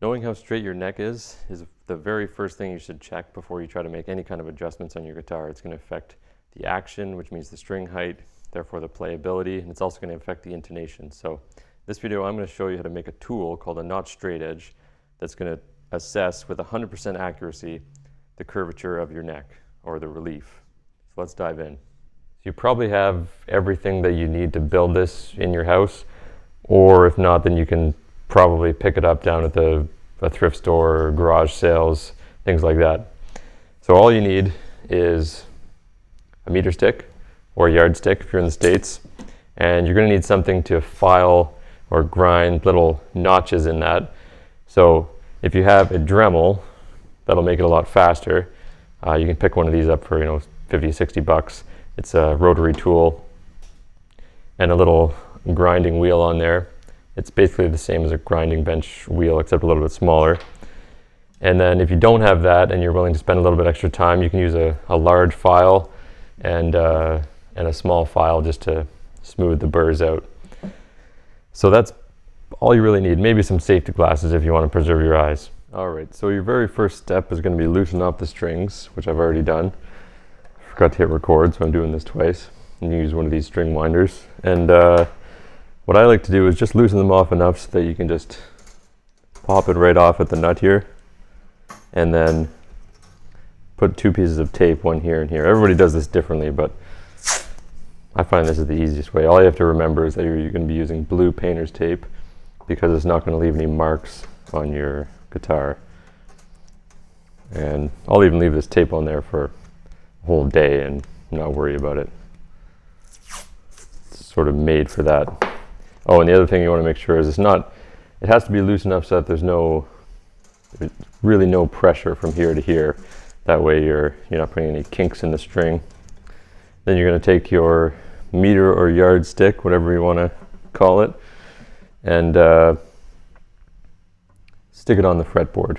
Knowing how straight your neck is the very first thing you should check before you try to make any kind of adjustments on your guitar. It's going to affect the action, which means the string height, therefore the playability, and it's also going to affect the intonation. So this video I'm going to show you how to make a tool called a notch straight edge that's going to assess with 100% accuracy the curvature of your neck or the relief. So let's dive in. You probably have everything that you need to build this in your house, or if not, then you can probably pick it up down at a thrift store or garage sales, things like that. So all you need is a meter stick or a yardstick if you're in the States, and you're going to need something to file or grind little notches in that. So if you have a Dremel, that'll make it a lot faster. You can pick one of these up for 50, 60 bucks. It's a rotary tool and a little grinding wheel on there. It's basically the same as a grinding bench wheel, except a little bit smaller. And then if you don't have that and you're willing to spend a little bit extra time, you can use a large file and a small file just to smooth the burrs out. So that's all you really need. Maybe some safety glasses if you want to preserve your eyes. All right, so your very first step is going to be loosen off the strings, which I've already done. Forgot to hit record, so I'm doing this twice. And you use one of these string winders. And what I like to do is just loosen them off enough so that you can just pop it right off at the nut here. And then put two pieces of tape, one here and here. Everybody does this differently, but I find this is the easiest way. All you have to remember is that you're going to be using blue painter's tape because it's not going to leave any marks on your guitar. And I'll even leave this tape on there for a whole day and not worry about it. It's sort of made for that. Oh, and the other thing you want to make sure is it has to be loose enough so that there's really no pressure from here to here. That way you're not putting any kinks in the string. Then you're going to take your meter or yardstick, whatever you want to call it, and stick it on the fretboard.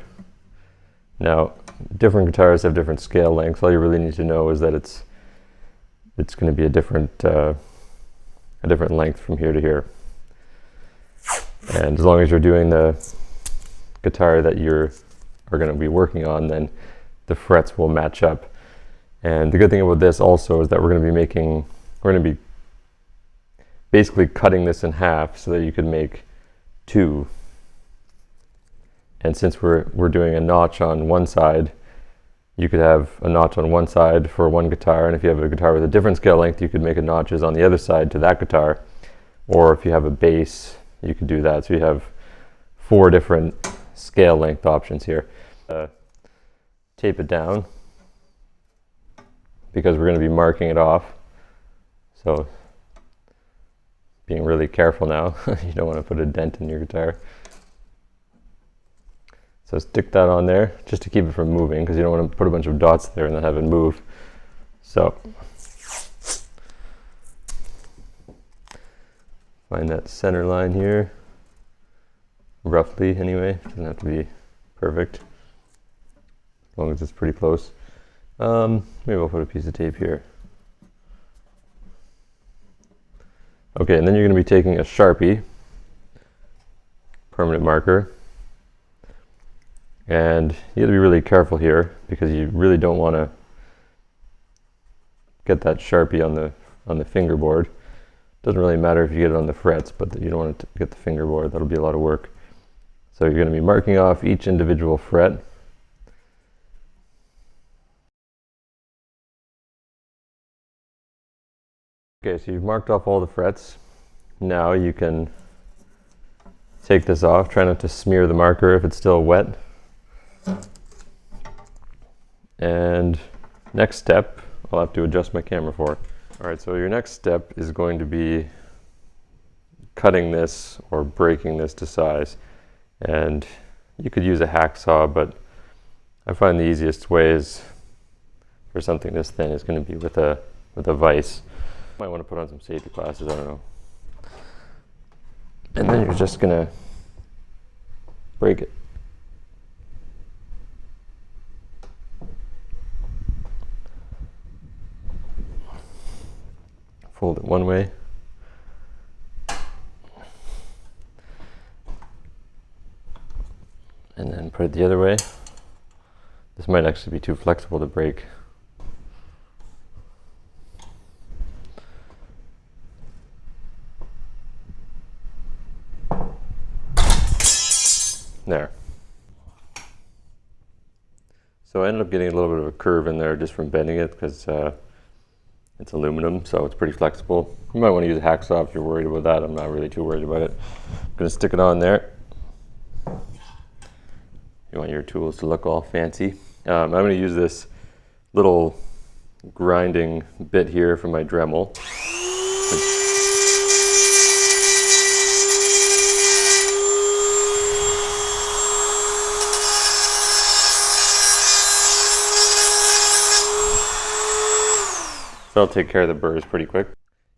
Now, different guitars have different scale lengths. All you really need to know is that it's going to be a different length from here to here. And as long as you're doing the guitar that you're going to be working on, then the frets will match up. And the good thing about this also is that we're going to be basically cutting this in half so that you can make two. And since we're doing a notch on one side, you could have a notch on one side for one guitar, and if you have a guitar with a different scale length, you could make a notches on the other side to that guitar. Or if you have a bass, you could do that. So you have 4 different scale length options here. Tape it down because we're going to be marking it off. So being really careful now. You don't want to put a dent in your guitar. So stick that on there just to keep it from moving, because you don't want to put a bunch of dots there and then have it move. So find that center line here, roughly anyway. Doesn't have to be perfect, as long as it's pretty close. Maybe I'll put a piece of tape here. Okay, and then you're going to be taking a Sharpie, permanent marker, and you have to be really careful here because you really don't want to get that Sharpie on the fingerboard. Doesn't really matter if you get it on the frets, but you don't want to get the fingerboard. That'll be a lot of work. So you're going to be marking off each individual fret. Okay, so you've marked off all the frets. Now you can take this off. Try not to smear the marker if it's still wet. And next step, I'll have to adjust my camera for. All right, so your next step is going to be cutting this or breaking this to size. And you could use a hacksaw, but I find the easiest way is for something this thin is going to be with a vise. Might want to put on some safety glasses, I don't know. And then you're just going to break it. Fold it one way. and then put it the other way. This might actually be too flexible to break. There. So I ended up getting a little bit of a curve in there just from bending it because it's aluminum, so it's pretty flexible. You might want to use a hacksaw if you're worried about that. I'm not really too worried about it. I'm going to stick it on there. You want your tools to look all fancy. I'm going to use this little grinding bit here from my Dremel. So I'll take care of the burrs pretty quick.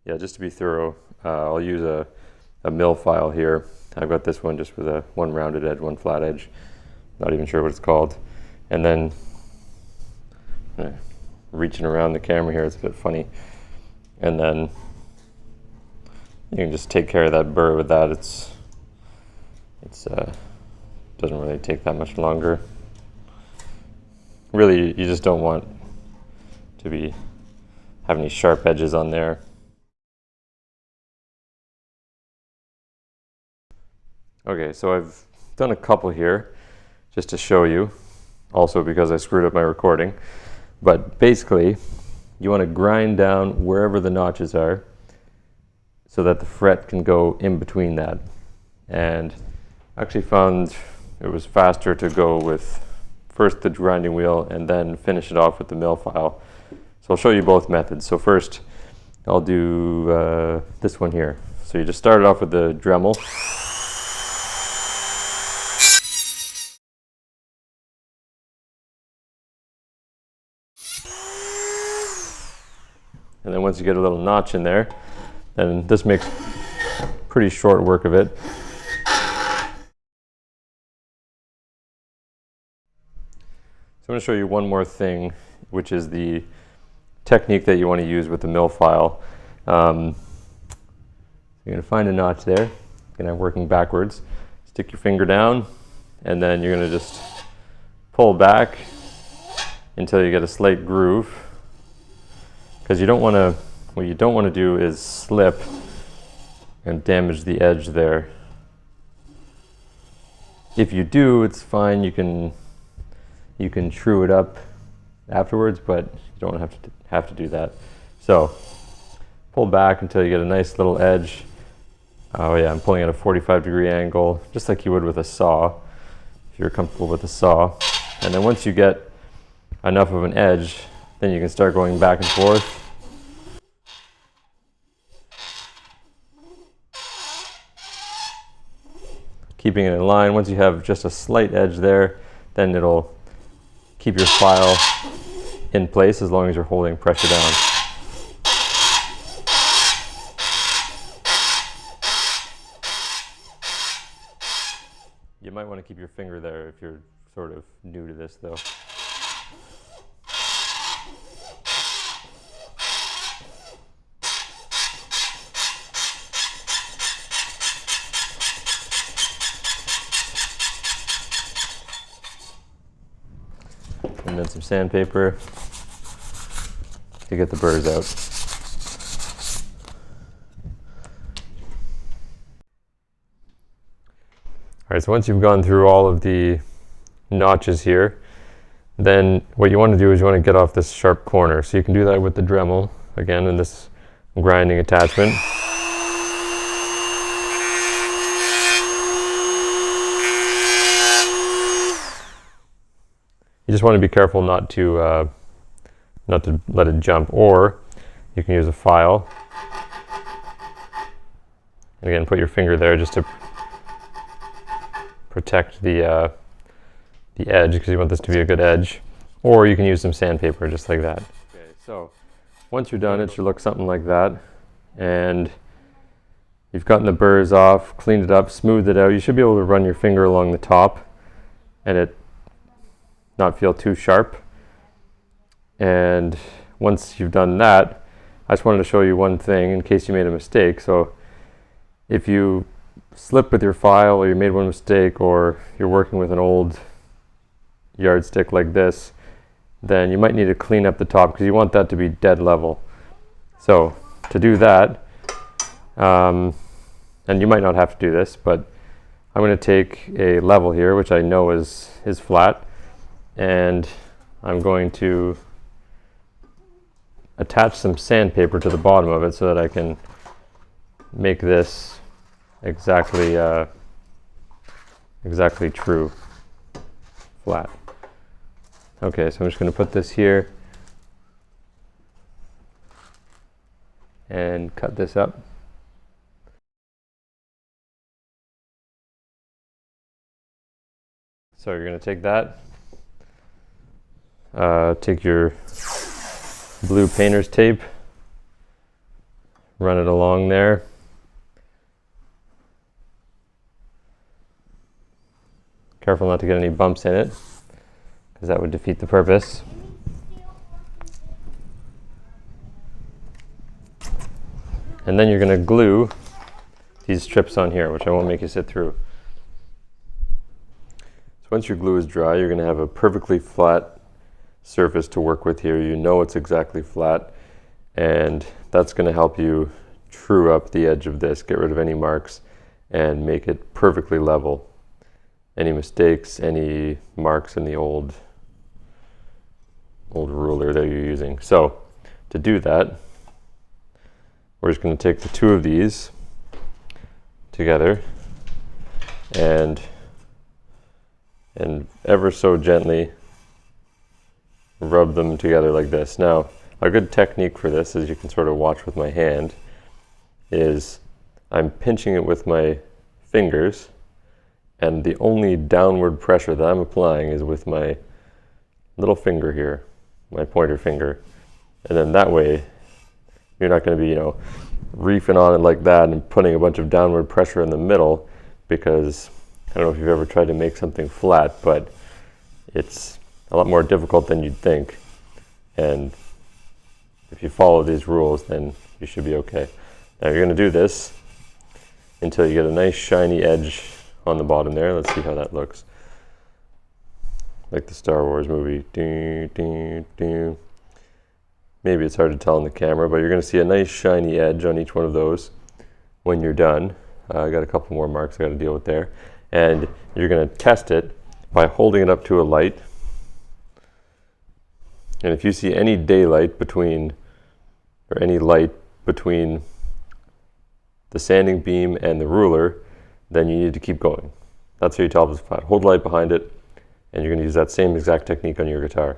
Yeah, just to be thorough, I'll use a mill file here. I've got this one just with one rounded edge, one flat edge. Not even sure what it's called. And then reaching around the camera here, it's a bit funny. And then you can just take care of that burr with that. It's doesn't really take that much longer. Really, you just don't want to have any sharp edges on there. Okay, so I've done a couple here just to show you, also because I screwed up my recording. But basically, you want to grind down wherever the notches are so that the fret can go in between that. And I actually found it was faster to go with first the grinding wheel and then finish it off with the mill file. So I'll show you both methods. So first, I'll do this one here. So you just start it off with the Dremel. And then once you get a little notch in there, then this makes pretty short work of it. So I'm going to show you one more thing, which is the technique that you want to use with the mill file. You're going to find a notch there, kind of working backwards. Stick your finger down, and then you're going to just pull back until you get a slight groove. Because you don't want to, what you don't want to do is slip and damage the edge there. If you do, it's fine. You can true it up afterwards, but you don't have to do that. So pull back until you get a nice little edge. Oh yeah, I'm pulling at a 45-degree angle, just like you would with a saw, if you're comfortable with a saw. And then once you get enough of an edge, then you can start going back and forth. Keeping it in line. Once you have just a slight edge there, then it'll keep your file in place as long as you're holding pressure down. You might want to keep your finger there if you're sort of new to this though. And then some sandpaper to get the burrs out. All right, so once you've gone through all of the notches here, then what you want to do is you want to get off this sharp corner. So you can do that with the Dremel, again, in this grinding attachment. You just want to be careful not to let it jump, or you can use a file. And again, put your finger there just to protect the edge, because you want this to be a good edge. Or you can use some sandpaper just like that. Okay, so once you're done, it should look something like that. And you've gotten the burrs off, cleaned it up, smoothed it out. You should be able to run your finger along the top and it not feel too sharp. And once you've done that, I just wanted to show you one thing in case you made a mistake. So if you slip with your file, or you made one mistake, or you're working with an old yardstick like this, then you might need to clean up the top because you want that to be dead level. So to do that, and you might not have to do this, but I'm going to take a level here, which I know is flat, and I'm going to attach some sandpaper to the bottom of it so that I can make this exactly true, flat. Okay, so I'm just going to put this here and cut this up. So you're going to take that, take your blue painter's tape, run it along there. Careful not to get any bumps in it, because that would defeat the purpose. And then you're going to glue these strips on here, which I won't make you sit through. So once your glue is dry, you're going to have a perfectly flat surface to work with here. You know it's exactly flat, and that's going to help you true up the edge of this, get rid of any marks, and make it perfectly level. Any mistakes, any marks in the old ruler that you're using. So to do that, we're just going to take the two of these together and ever so gently rub them together like this. Now, a good technique for this, as you can sort of watch with my hand, is I'm pinching it with my fingers, and the only downward pressure that I'm applying is with my little finger here, my pointer finger. And then that way, you're not going to be, reefing on it like that and putting a bunch of downward pressure in the middle, because I don't know if you've ever tried to make something flat, but it's a lot more difficult than you'd think. And if you follow these rules, then you should be okay. Now you're going to do this until you get a nice shiny edge on the bottom there. Let's see how that looks. Like the Star Wars movie. Doo, doo, doo. Maybe it's hard to tell in the camera, but you're going to see a nice shiny edge on each one of those when you're done. I got a couple more marks I got to deal with there. And you're going to test it by holding it up to a light. And if you see any daylight between, or any light between the sanding beam and the ruler, then you need to keep going. That's how you tell if it's flat. Hold the light behind it, and you're going to use that same exact technique on your guitar.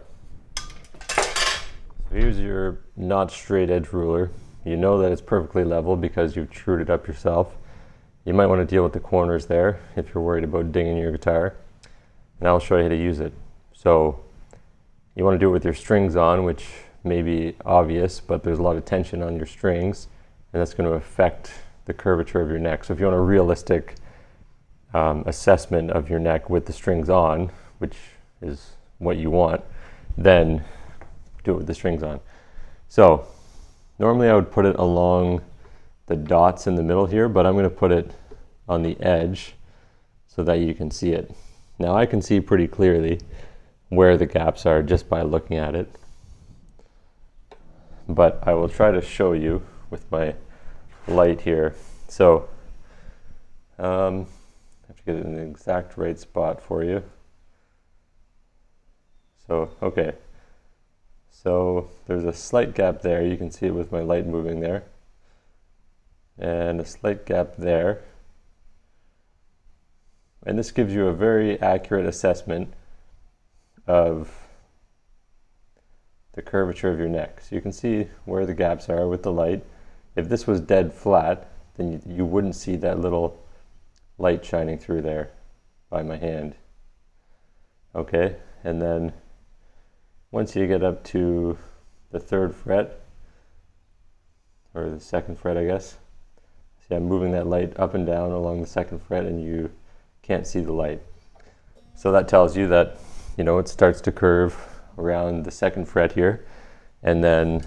So here's your not straight edge ruler. You know that it's perfectly level because you've trued it up yourself. You might want to deal with the corners there if you're worried about dinging your guitar. And I'll show you how to use it. So you want to do it with your strings on, which may be obvious, but there's a lot of tension on your strings, and that's going to affect the curvature of your neck. So if you want a realistic assessment of your neck with the strings on, which is what you want, then do it with the strings on. So normally I would put it along the dots in the middle here, but I'm going to put it on the edge so that you can see it. Now I can see pretty clearly where the gaps are just by looking at it, but I will try to show you with my light here. So I have to get it in the exact right spot for you. So okay, so there's a slight gap there. You can see it with my light moving there, and a slight gap there, and this gives you a very accurate assessment of the curvature of your neck. So you can see where the gaps are with the light. If this was dead flat, then you wouldn't see that little light shining through there by my hand. Okay, and then once you get up to the 3rd fret, or the 2nd fret, I guess. See, I'm moving that light up and down along the 2nd fret, and you can't see the light. So that tells you that, it starts to curve around the 2nd fret here, and then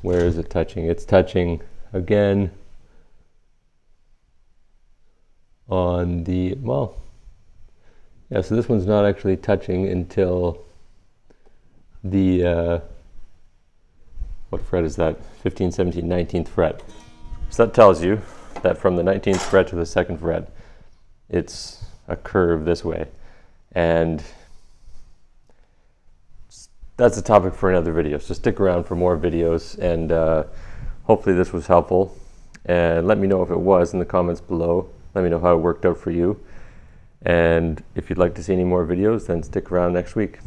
where is it touching? It's touching again on the, well, yeah, so this one's not actually touching until the, what fret is that? 15th, 17th, 19th fret. So that tells you that from the 19th fret to the 2nd fret, it's a curve this way. And that's a topic for another video, so stick around for more videos, and hopefully this was helpful. And let me know if it was in the comments below. Let me know how it worked out for you. And if you'd like to see any more videos, then stick around next week.